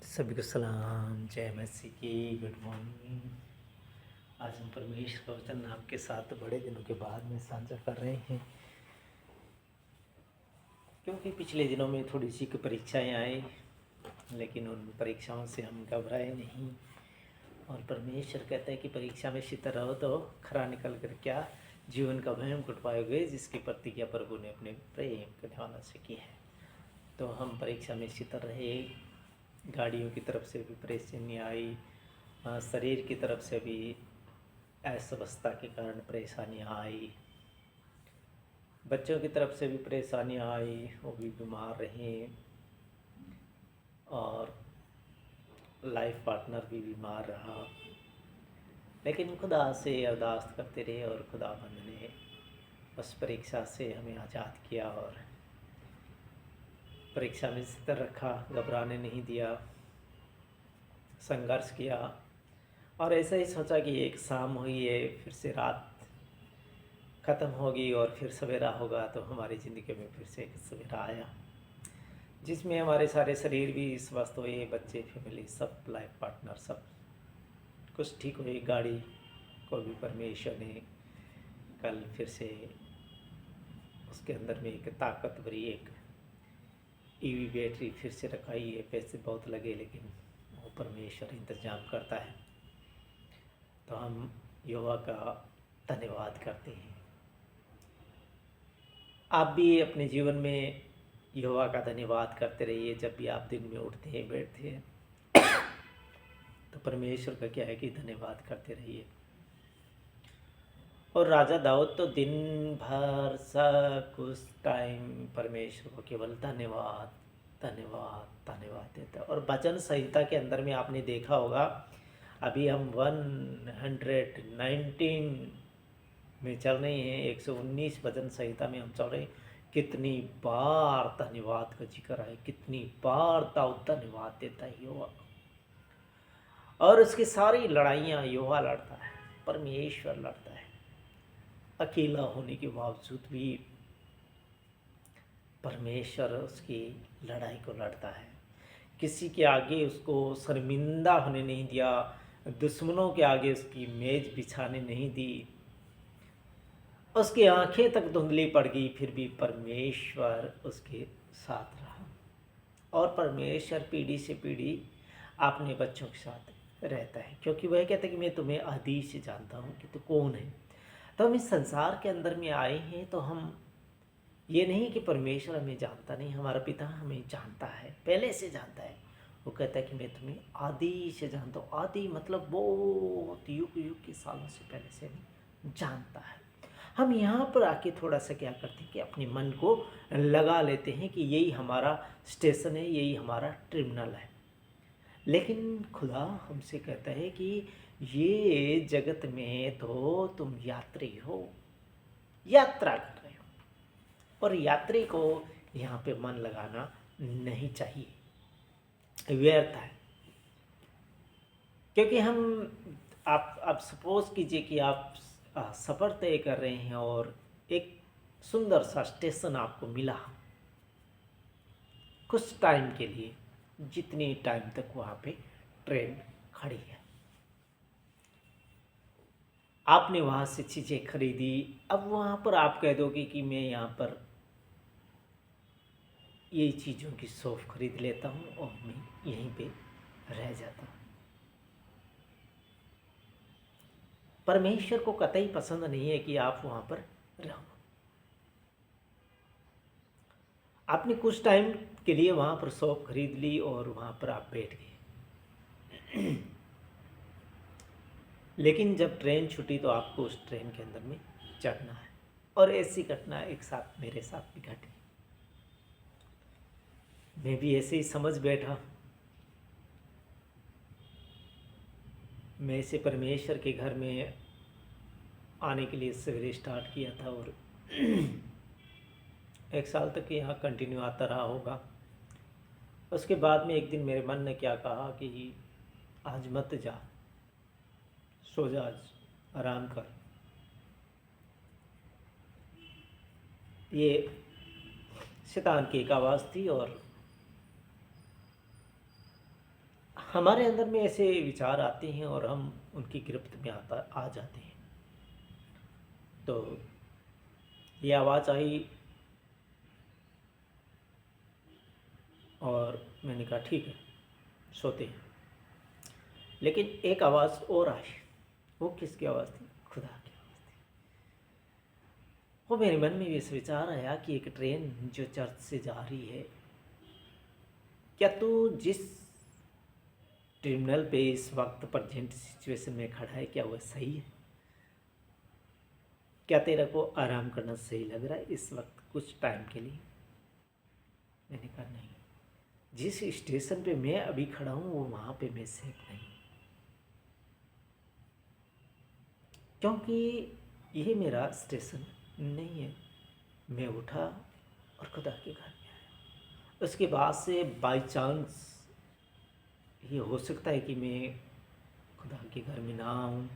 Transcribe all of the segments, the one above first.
सभी को सलाम, जय मसीह की, गुड मॉर्निंग। आज हम परमेश्वर का वचन आपके साथ बड़े दिनों के बाद में साझा कर रहे हैं, क्योंकि पिछले दिनों में थोड़ी सी परीक्षाएं आई, लेकिन उन परीक्षाओं से हम घबराए नहीं। और परमेश्वर कहता है कि परीक्षा में शीतल रहो तो खरा निकल कर क्या जीवन का भयम कुट पाओगे, जिसकी प्रतिज्ञा प्रभु ने अपने प्रेम के ध्यान से की है। तो हम परीक्षा में शीतल रहे। गाड़ियों की तरफ से भी परेशानी आई, शरीर की तरफ से भी अस्वस्थता के कारण परेशानियाँ आई, बच्चों की तरफ से भी परेशानियाँ आई, वो भी बीमार रहे, और लाइफ पार्टनर भी बीमार रहा। लेकिन खुदा से अरदास करते रहे और खुदाबंद ने उस परीक्षा से हमें आज़ाद किया और परीक्षा में स्थिर रखा, घबराने नहीं दिया, संघर्ष किया। और ऐसा ही सोचा कि एक शाम हुई है, फिर से रात ख़त्म होगी और फिर सवेरा होगा, तो हमारी ज़िंदगी में फिर से एक सवेरा आया, जिसमें हमारे सारे शरीर भी स्वस्थ हुए, बच्चे, फैमिली, सब लाइफ पार्टनर सब कुछ ठीक हुई। गाड़ी को भी परमेश्वर ने कल फिर से उसके अंदर में एक ताकत भरी एक ईवी बैटरी फिर से रखाई है। पैसे बहुत लगे, लेकिन वो परमेश्वर इंतजाम करता है। तो हम यहोवा का धन्यवाद करते हैं। आप भी अपने जीवन में यहोवा का धन्यवाद करते रहिए। जब भी आप दिन में उठते हैं, बैठते हैं, तो परमेश्वर का क्या है कि धन्यवाद करते रहिए। और राजा दाऊद तो दिन भर सब कुछ टाइम परमेश्वर को केवल धन्यवाद धन्यवाद धन्यवाद देता है। और भजन संहिता के अंदर में आपने देखा होगा, अभी हम 119 में चल रहे हैं, 119 भजन संहिता में हम चल रहे हैं। कितनी बार धन्यवाद का जिक्र है, कितनी बार दाऊद धन्यवाद देता है यहोवा। और उसकी सारी लड़ाइयाँ यहोवा लड़ता है, परमेश्वर लड़ता है। अकेला होने के बावजूद भी परमेश्वर उसकी लड़ाई को लड़ता है। किसी के आगे उसको शर्मिंदा होने नहीं दिया, दुश्मनों के आगे उसकी मेज बिछाने नहीं दी। उसकी आंखें तक धुंधली पड़ गई, फिर भी परमेश्वर उसके साथ रहा। और परमेश्वर पीढ़ी से पीढ़ी अपने बच्चों के साथ रहता है, क्योंकि वह कहता है कि मैं तुम्हें आदि से जानता हूँ कि तू कौन है। तो हम इस संसार के अंदर में आए हैं, तो हम ये नहीं कि परमेश्वर हमें जानता नहीं, हमारा पिता हमें जानता है, पहले से जानता है। वो कहता है कि मैं तुम्हें आदि से जानता हूँ। आदि मतलब बहुत युग युग के सालों से पहले से हमें जानता है। हम यहाँ पर आके थोड़ा सा क्या करते हैं कि अपने मन को लगा लेते हैं कि यही हमारा स्टेशन है, यही हमारा टर्मिनल है। लेकिन खुदा हमसे कहता है कि ये जगत में तो तुम यात्री हो, यात्रा कर रहे हो, और यात्री को यहाँ पे मन लगाना नहीं चाहिए, व्यर्थ है। क्योंकि हम आप सपोज कीजिए कि आप सफ़र तय कर रहे हैं और एक सुंदर सा स्टेशन आपको मिला कुछ टाइम के लिए, जितनी टाइम तक वहाँ पे ट्रेन खड़ी है। आपने वहाँ से चीज़ें खरीदी, अब वहाँ पर आप कह दोगे कि मैं यहाँ पर ये चीज़ों की शॉप खरीद लेता हूँ और मैं यहीं पे रह जाता हूँ। परमेश्वर को कतई पसंद नहीं है कि आप वहाँ पर रहो। आपने कुछ टाइम के लिए वहाँ पर शॉप खरीद ली और वहाँ पर आप बैठ गए। लेकिन जब ट्रेन छूटी तो आपको उस ट्रेन के अंदर में चढ़ना है। और ऐसी घटना एक साथ मेरे साथ भी घटी। मैं भी ऐसे ही समझ बैठा। मैं इसे परमेश्वर के घर में आने के लिए सवेरे स्टार्ट किया था और 1 साल तक यहाँ कंटिन्यू आता रहा होगा। उसके बाद में एक दिन मेरे मन ने क्या कहा कि आज मत जा, सो जा, आज आराम कर। ये शैतान की एक आवाज़ थी और हमारे अंदर में ऐसे विचार आते हैं और हम उनकी गिरफ्त में आ जाते हैं। तो ये आवाज़ आई और मैंने कहा ठीक है, सोते हैं। लेकिन एक आवाज़ और आई। वो किसकी आवाज़ थी? खुदा की आवाज़ थी। वो मेरे मन में ये विचार आया कि एक ट्रेन जो चर्च से जा रही है, क्या तू जिस टर्मिनल पे इस वक्त प्रेजेंट सिचुएशन में खड़ा है, क्या वह सही है? क्या तेरा को आराम करना सही लग रहा है इस वक्त कुछ टाइम के लिए? मैंने कहा नहीं, जिस स्टेशन पे मैं अभी खड़ा हूँ वो वहाँ पे मैं सेफ नहीं, क्योंकि ये मेरा स्टेशन नहीं है। मैं उठा और खुदा के घर में आया। उसके बाद से बाई चांस ये हो सकता है कि मैं खुदा के घर में ना आऊँ,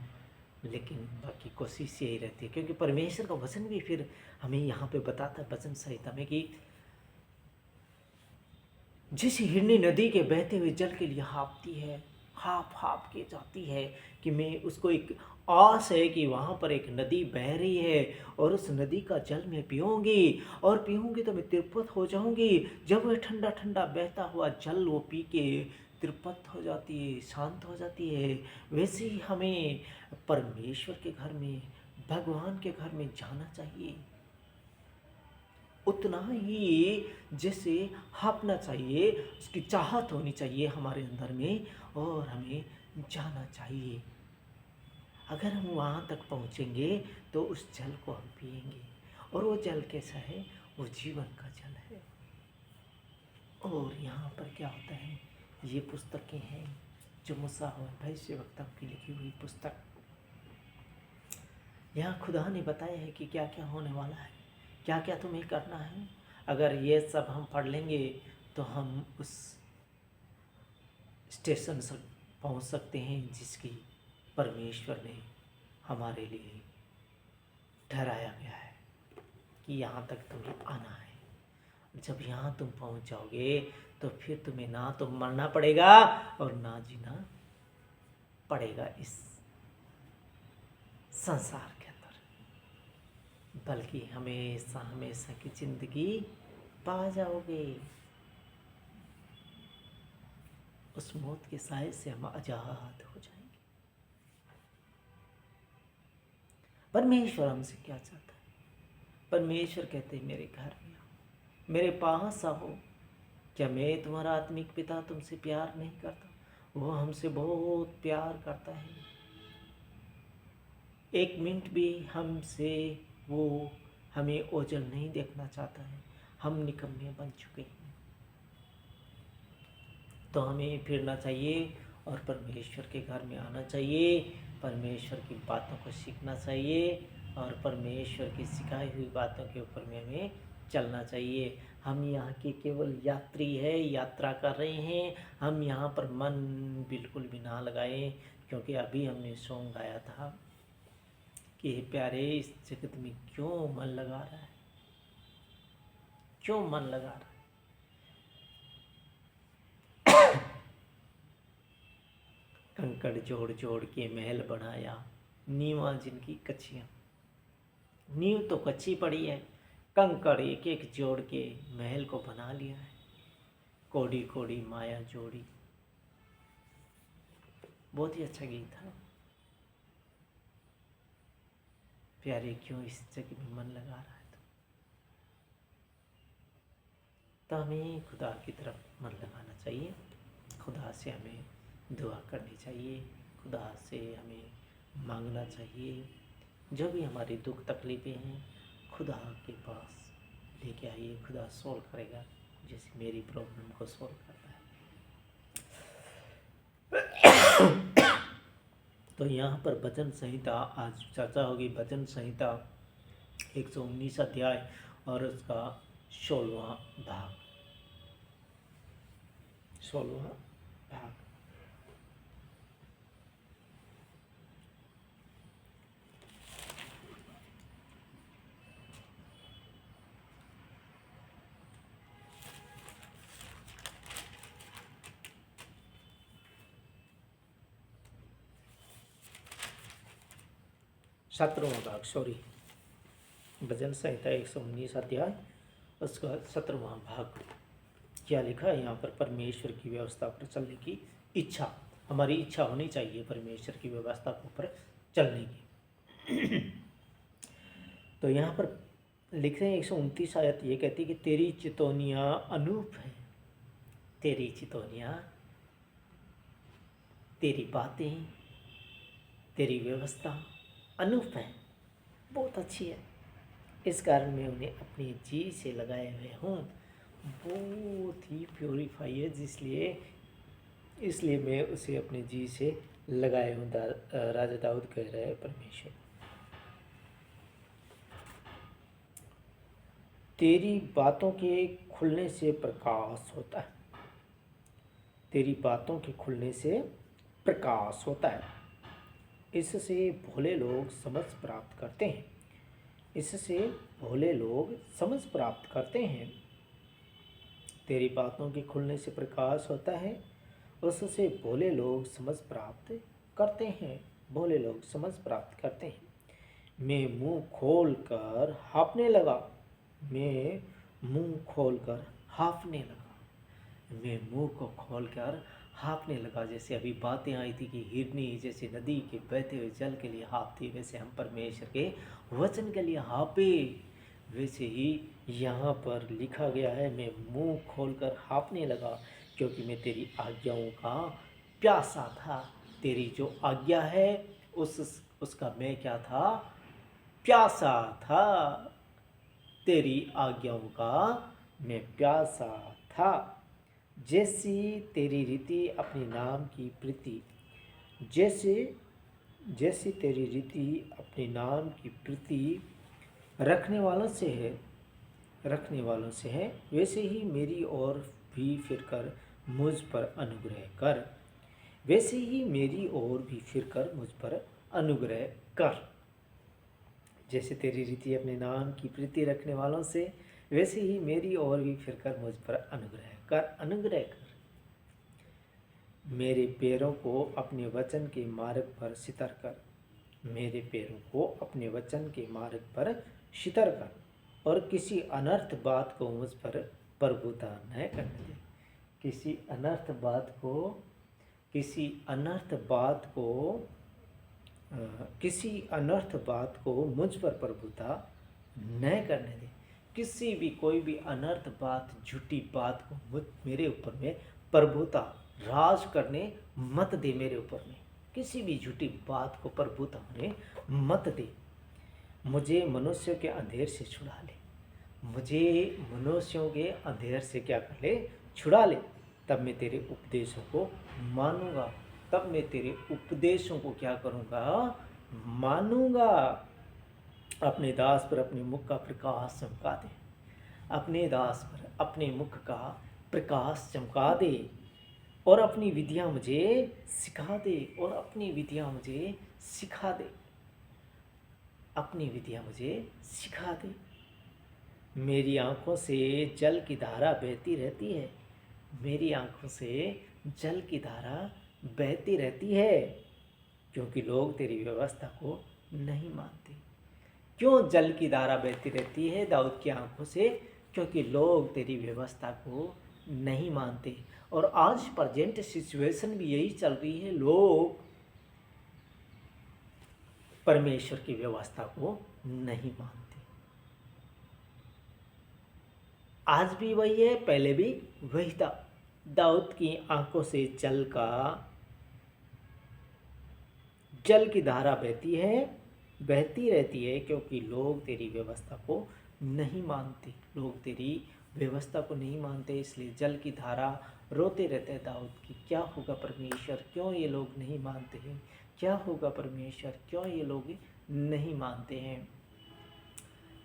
लेकिन बाकी कोशिश यही रहती है, क्योंकि परमेश्वर का वचन भी फिर हमें यहाँ पे बताता है वचन संहिता में कि जिस हिरनी नदी के बहते हुए जल के लिए हाँफती है, हाँफ के जाती है, कि मैं उसको एक आस है कि वहाँ पर एक नदी बह रही है और उस नदी का जल मैं पीऊँगी और पीऊँगी तो मैं तृप्त हो जाऊँगी। जब वह ठंडा ठंडा बहता हुआ जल वो पी के तृप्त हो जाती है, शांत हो जाती है, वैसे ही हमें परमेश्वर के घर में, भगवान के घर में जाना चाहिए। उतना ही जैसे हाँफना चाहिए, उसकी चाहत होनी चाहिए हमारे अंदर में, और हमें जाना चाहिए। अगर हम वहाँ तक पहुँचेंगे तो उस जल को हम पिएंगे, और वो जल कैसा है? वो जीवन का जल है। और यहाँ पर क्या होता है, ये पुस्तकें हैं जो मूसा और भविष्यवक्ता की लिखी हुई पुस्तक, यहाँ खुदा ने बताया है कि क्या क्या होने वाला है, क्या क्या तुम्हें करना है। अगर ये सब हम पढ़ लेंगे तो हम उस स्टेशन से पहुंच सकते हैं जिसकी परमेश्वर ने हमारे लिए ठहराया गया है कि यहाँ तक तुम्हें आना है। जब यहाँ तुम पहुँच जाओगे तो फिर तुम्हें ना तो मरना पड़ेगा और ना जीना पड़ेगा इस संसार के अंदर, बल्कि हमेशा हमेशा की जिंदगी पा जाओगे। उस मौत के साए से हम आजाद हो जाएंगे। परमेश्वर हमसे क्या चाहता है? परमेश्वर कहते हैं मेरे घर में आओ, मेरे पास आओ। क्या मैं तुम्हारा आत्मिक पिता तुमसे प्यार नहीं करता? वो हमसे बहुत प्यार करता है। एक मिनट भी हमसे वो हमें ओझल नहीं देखना चाहता है। हम निकम्मे बन चुके हैं, तो हमें फिरना चाहिए और परमेश्वर के घर में आना चाहिए, परमेश्वर की बातों को सीखना चाहिए और परमेश्वर की सिखाई हुई बातों के ऊपर में हमें चलना चाहिए। हम यहाँ के केवल यात्री है, यात्रा कर रहे हैं। हम यहाँ पर मन बिल्कुल भी ना लगाएं, क्योंकि अभी हमने सॉन्ग गाया था कि प्यारे इस जगत में क्यों मन लगा रहा है, क्यों मन लगा रहा है। कंकड़ जोड़ जोड़ के महल बनाया, नीवा जिनकी कच्चियाँ। नींव तो कच्ची पड़ी है, कंकड़ एक एक जोड़ के महल को बना लिया है। कोड़ी कोड़ी माया जोड़ी, बहुत ही अच्छा गीत था। प्यारे क्यों इस जगह में मन लगा रहा है, तो हमें खुदा की तरफ मन लगाना चाहिए। खुदा से हमें दुआ करनी चाहिए, खुदा से हमें मांगना चाहिए। जो भी हमारी दुख तकलीफ़ें हैं खुदा के पास लेके आइए, खुदा सॉल्व करेगा, जैसे मेरी प्रॉब्लम को सॉल्व करता है। तो यहाँ पर भजन संहिता आज चर्चा होगी। भजन संहिता 119 अध्याय और उसका 16वां भाग। 17वां भाग, सॉरी, भजन संहिता 119 अध्याय उसका 17वां भाग। क्या लिखा है यहाँ पर? परमेश्वर की व्यवस्था पर चलने की इच्छा। हमारी इच्छा होनी चाहिए परमेश्वर की व्यवस्था के ऊपर चलने की। तो यहाँ पर लिख रहे हैं 129 आयत ये कहती है कि तेरी चितौनियाँ अनूप है, तेरी चितौनियाँ, तेरी बातें, तेरी व्यवस्था अनूप है, बहुत अच्छी है। इस कारण मैं उन्हें अपनी जी से लगाए हुए हूँ। बहुत ही प्योरीफाई है, इसलिए मैं उसे अपने जी से लगाए हूँ। राजा दाऊद कह रहा है परमेश्वर, तेरी बातों के खुलने से प्रकाश होता है, तेरी बातों के खुलने से प्रकाश होता है। इससे भोले लोग समझ प्राप्त करते हैं, इससे भोले लोग समझ प्राप्त करते हैं। तेरी बातों के खुलने से प्रकाश होता है, उससे भोले लोग समझ प्राप्त करते हैं, भोले लोग समझ प्राप्त करते हैं। मैं मुंह खोल कर हाँफने लगा, मैं मुंह खोल कर हाँफने लगा, मैं मुंह को खोल कर हाँफने लगा। जैसे अभी बातें आई थी कि हिरनी जैसे नदी के बहते हुए जल के लिए हाँफती, वैसे हम परमेश्वर के वचन के लिए हाँफे। वैसे ही यहाँ पर लिखा गया है, मैं मुंह खोलकर हाँफने लगा क्योंकि मैं तेरी आज्ञाओं का प्यासा था। तेरी जो आज्ञा है उसका मैं क्या था? प्यासा था। तेरी आज्ञाओं का मैं प्यासा था। जैसी तेरी रीति अपने नाम की प्रीति, जैसी तेरी रीति अपने नाम की प्रीति रखने वालों से है, वैसे ही मेरी ओर भी फिरकर मुझ पर अनुग्रह कर, वैसे ही मेरी ओर भी फिरकर मुझ पर अनुग्रह कर। जैसे तेरी रीति अपने नाम की प्रीति रखने वालों से, वैसे ही मेरी ओर भी फिरकर मुझ पर अनुग्रह कर, अनुग्रह कर। मेरे पैरों को अपने वचन के मार्ग पर सितर कर, मेरे पैरों को अपने वचन के मार्ग पर सितर कर, और किसी अनर्थ बात को मुझ पर प्रभुता न करने दे। किसी अनर्थ बात को मुझ पर प्रभुता न करने दे। किसी भी कोई भी अनर्थ बात, झूठी बात को मेरे ऊपर में प्रभुता राज करने मत दे। मेरे ऊपर में किसी भी झूठी बात को प्रभुता होने मत दे। मुझे मनुष्यों के अंधेर से छुड़ा ले, मुझे मनुष्यों के अंधेर से क्या कर ले? छुड़ा ले। तब मैं तेरे उपदेशों को मानूंगा, तब मैं तेरे उपदेशों को क्या करूँगा? मानूंगा। अपने दास पर अपने मुख का प्रकाश चमका दे, अपने दास पर अपने मुख का प्रकाश चमका दे, और अपनी विधियाँ मुझे सिखा दे, और अपनी विधियाँ मुझे सिखा दे, अपनी विधियाँ मुझे सिखा दे। मेरी आँखों से जल की धारा बहती रहती है, मेरी आँखों से जल की धारा बहती रहती है, क्योंकि लोग तेरी व्यवस्था को नहीं मानते। क्यों जल की धारा बहती रहती है दाऊद की आँखों से? क्योंकि लोग तेरी व्यवस्था को नहीं मानते। और आज प्रेजेंट सिचुएशन भी यही चल रही है, लोग परमेश्वर की व्यवस्था को नहीं मानते। आज भी वही है, पहले भी वही था। दाऊद की आंखों से जल की धारा बहती रहती है, क्योंकि लोग तेरी व्यवस्था को नहीं मानते, लोग तेरी व्यवस्था को नहीं मानते। इसलिए जल की धारा रोते रहते हैं दाऊद की, क्या होगा परमेश्वर, क्यों ये लोग नहीं मानते हैं? क्या होगा परमेश्वर, क्यों ये लोग नहीं मानते हैं?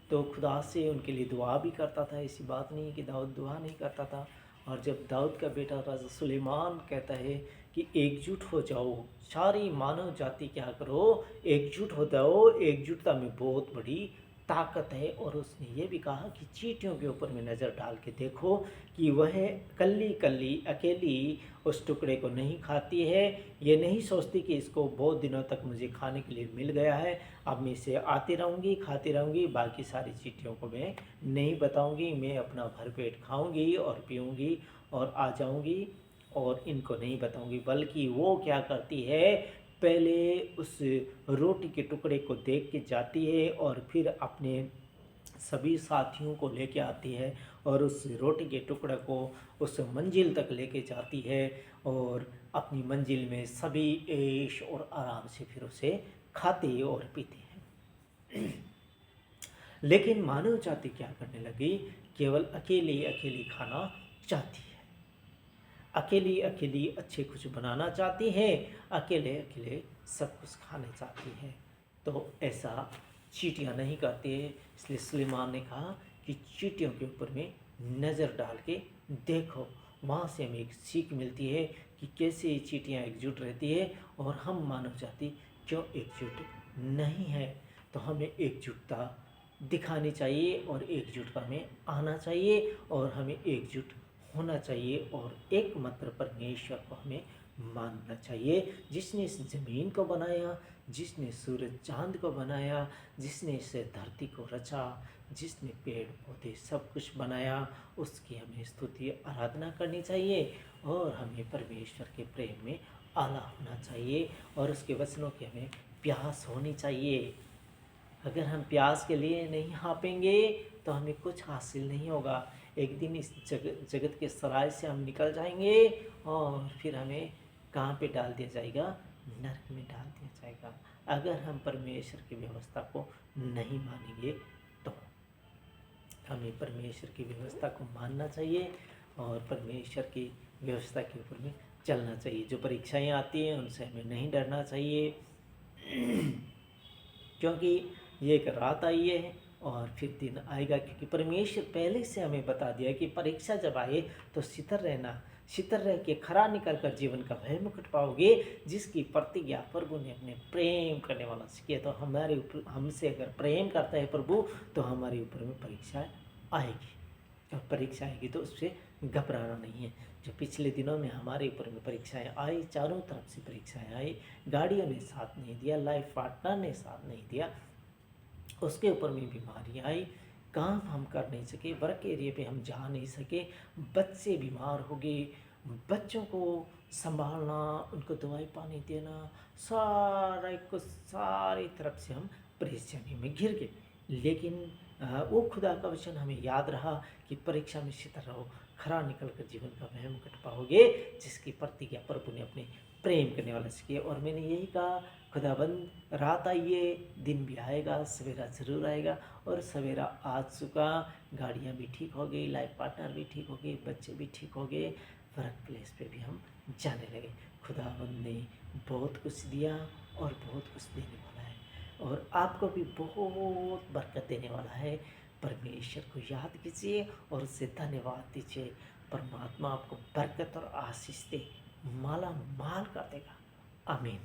तो खुदा से उनके लिए दुआ भी करता था। ऐसी बात नहीं कि दाऊद दुआ नहीं करता था। और जब दाऊद का बेटा राजा सुलेमान कहता है कि एकजुट हो जाओ, सारी मानव जाति क्या करो? एकजुट हो जाओ, एकजुटता में बहुत बड़ी ताकत है। और उसने ये भी कहा कि चींटियों के ऊपर में नज़र डाल के देखो कि वह कल्ली कल्ली अकेली उस टुकड़े को नहीं खाती है, ये नहीं सोचती कि इसको बहुत दिनों तक मुझे खाने के लिए मिल गया है, अब मैं इसे आती रहूँगी खाती रहूँगी, बाकी सारी चींटियों को मैं नहीं बताऊँगी, मैं अपना भरपेट खाऊँगी और पीऊँगी और आ जाऊँगी और इनको नहीं बताऊँगी। बल्कि वो क्या करती है, पहले उस रोटी के टुकड़े को देख के जाती है और फिर अपने सभी साथियों को लेके आती है और उस रोटी के टुकड़े को उस मंजिल तक लेके जाती है और अपनी मंजिल में सभी ऐश और आराम से फिर उसे खाते और पीते हैं। लेकिन मानव जाति क्या करने लगी, केवल अकेली अकेली खाना चाहती है, अकेली अकेली अच्छे कुछ बनाना चाहती है, अकेले अकेले सब कुछ खाना चाहती है। तो ऐसा चींटियाँ नहीं करती है। इसलिए सुलेमान ने कहा कि चींटियों के ऊपर में नज़र डाल के देखो, वहाँ से हमें एक सीख मिलती है कि कैसे ये चींटियाँ एकजुट रहती है और हम मानव जाति क्यों एकजुट नहीं है। तो हमें एकजुटता दिखानी चाहिए और एकजुटता में आना चाहिए और हमें एकजुट होना चाहिए और एकमात्र परमेश्वर को हमें मानना चाहिए, जिसने इस ज़मीन को बनाया, जिसने सूरज चांद को बनाया, जिसने इसे धरती को रचा, जिसने पेड़ पौधे सब कुछ बनाया, उसकी हमें स्तुति आराधना करनी चाहिए और हमें परमेश्वर के प्रेम में आला होना चाहिए और उसके वचनों की हमें प्यास होनी चाहिए। अगर हम प्यास के लिए नहीं हाँपेंगे तो हमें कुछ हासिल नहीं होगा। एक दिन इस जगत के सराय से हम निकल जाएंगे और फिर हमें कहाँ पे डाल दिया जाएगा, नरक में डाल दिया जाएगा, अगर हम परमेश्वर की व्यवस्था को नहीं मानेंगे। तो हमें परमेश्वर की व्यवस्था को मानना चाहिए और परमेश्वर की व्यवस्था के ऊपर में चलना चाहिए। जो परीक्षाएं आती हैं उनसे हमें नहीं डरना चाहिए, क्योंकि ये एक रात आई है और फिर दिन आएगा। क्योंकि परमेश्वर पहले से हमें बता दिया कि परीक्षा जब आए तो सितर रहना, सितर रह के खरा निकल कर जीवन का भय मुकुट पाओगे, जिसकी प्रतिज्ञा प्रभु ने अपने प्रेम करने वाला से किया। तो हमारे ऊपर, हमसे अगर प्रेम करता है प्रभु, तो हमारे ऊपर में परीक्षा आएगी। जब परीक्षा आएगी तो उससे घबराना नहीं है। जो पिछले दिनों में हमारे ऊपर में परीक्षाएं आई, चारों तरफ से परीक्षाएं आई, गाड़ियों ने साथ नहीं दिया, लाइफ पार्टनर ने साथ नहीं दिया, उसके ऊपर में बीमारियां आई, काम हम कर नहीं सके, वर्क एरिया पे हम जा नहीं सके, बच्चे बीमार हो गए, बच्चों को संभालना, उनको दवाई पानी देना, सारा कुछ सारी तरफ से हम परेशानी में घिर गए। लेकिन वो खुदा का वचन हमें याद रहा कि परीक्षा में सितर रहो, खरा निकल कर जीवन का भय मुकुट पाओगे, जिसकी प्रतिज्ञा प्रभु ने अपने प्रेम करने वाला से किया। और मैंने यही कहा, खुदाबंद रात आई है, दिन भी आएगा, सवेरा ज़रूर आएगा। और सवेरा आ चुका, गाड़ियाँ भी ठीक हो गई, लाइफ पार्टनर भी ठीक हो गए, बच्चे भी ठीक हो गए, वर्क प्लेस पे भी हम जाने लगे। खुदाबंद ने बहुत कुछ दिया और बहुत कुछ देने वाला है और आपको भी बहुत बरकत देने वाला है। परमेश्वर को याद कीजिए और उससे धन्यवाद दीजिए। परमात्मा आपको बरकत और आशीष दे, माला माल कर देगा। आमीन।